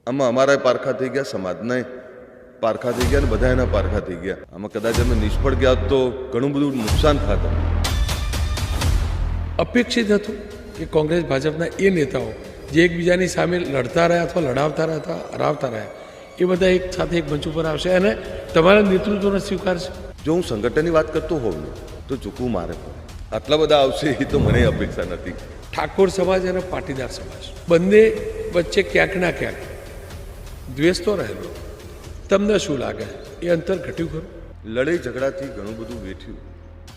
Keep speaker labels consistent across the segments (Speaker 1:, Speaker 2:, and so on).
Speaker 1: આમાં અમારા પારખા થઈ ગયા, સમાજના પારખા થઈ ગયા અને બધા એના પારખા થઈ ગયા. આમાં કદાચ અમે નિષ્ફળ ગયા હોત તો ઘણું બધું નુકસાન થાત.
Speaker 2: અપેક્ષિત હતું કે કોંગ્રેસ ભાજપના એ નેતાઓ જે એકબીજાની સામે લડતા રહ્યા અથવા લડાવતા રહ્યા હરાવતા રહ્યા એ બધા એક સાથે એક મંચ ઉપર આવશે અને તમારા નેતૃત્વને સ્વીકારશે.
Speaker 1: જો હું સંગઠનની વાત કરતો હોઉં ને તો ચૂકવું મારે પડે. આટલા બધા આવશે એ તો મને અપેક્ષા નથી.
Speaker 2: ઠાકોર સમાજ અને પાટીદાર સમાજ બંને વચ્ચે ક્યાંક ના ક્યાંક દ્વેષ તો રહેલો. તમને શું લાગે એ અંતર ઘટ્યું ખરું?
Speaker 1: લડાઈ ઝઘડાથી ઘણું બધું વેઠ્યું.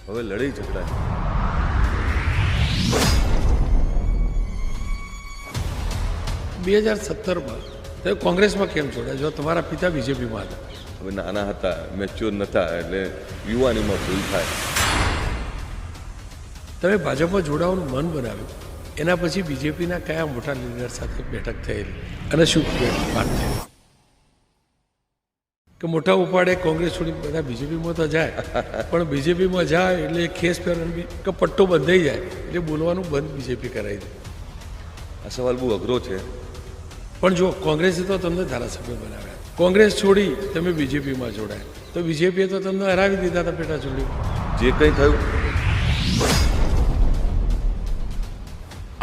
Speaker 1: હવે લડાઈ ઝઘડા
Speaker 2: 2017માં તમે કોંગ્રેસમાં કેમ જોડાયા? જો તમારા પિતા બીજેપીમાં હતા.
Speaker 1: હવે નાના હતા, મેચ્યોર નહોતા, એટલે યુવાનીમાં ભૂલ થાય.
Speaker 2: તમે ભાજપમાં જોડાવાનું મન બનાવ્યું, એના પછી બીજેપીના કયા મોટા લીડર સાથે બેઠક થયેલી અને શું વાત થઈ કે મોટા ઉપાડે કોંગ્રેસ છોડી બધા બીજેપીમાં તો જાય, પણ બીજેપીમાં જાય એટલે ખેસ પહેરવાની કે પટ્ટો બંધાઈ જાય એટલે બોલવાનું બંધ બીજેપી કરાવી દે?
Speaker 1: આ સવાલ બહુ અઘરો છે.
Speaker 2: પણ જો કોંગ્રેસે તો તમને ધારાસભ્ય બનાવ્યા, કોંગ્રેસ છોડી તમે બીજેપીમાં જોડાયા, તો બીજેપીએ તો તમને હરાવી દીધા હતા પેટા ચૂંટણી.
Speaker 1: જે કંઈ થયું,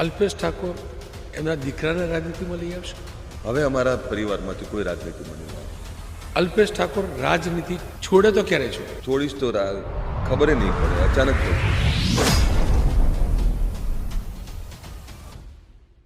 Speaker 2: અલ્પેશ ઠાકોર એમના દીકરાને રાજનીતિમાં લઈ આવશે.
Speaker 1: હવે અમારા પરિવારમાંથી કોઈ રાજનીતિમાં નહીં.
Speaker 2: અલ્પેશ ઠાકોર રાજનીતિ છોડે તો ક્યારે છોડે?
Speaker 1: છોડીશ તો ખબર નહીં પડે, અચાનક થયું.